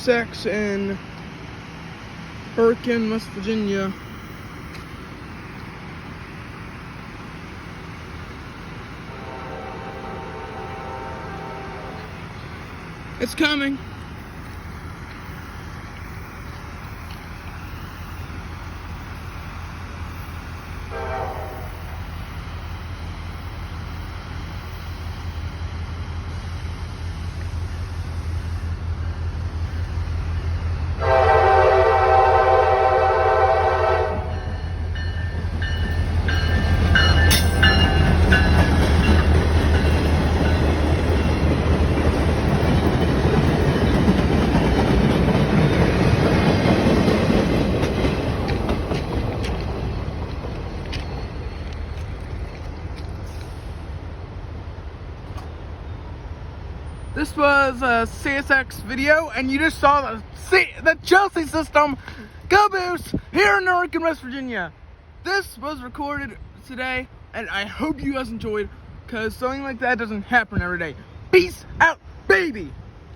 Sex in Hurricane, West Virginia. It's coming. This was a CSX video, and you just saw the Chessie system caboose here in Hurricane, West Virginia. This was recorded today, and I hope you guys enjoyed, because something like that doesn't happen every day. Peace out, baby!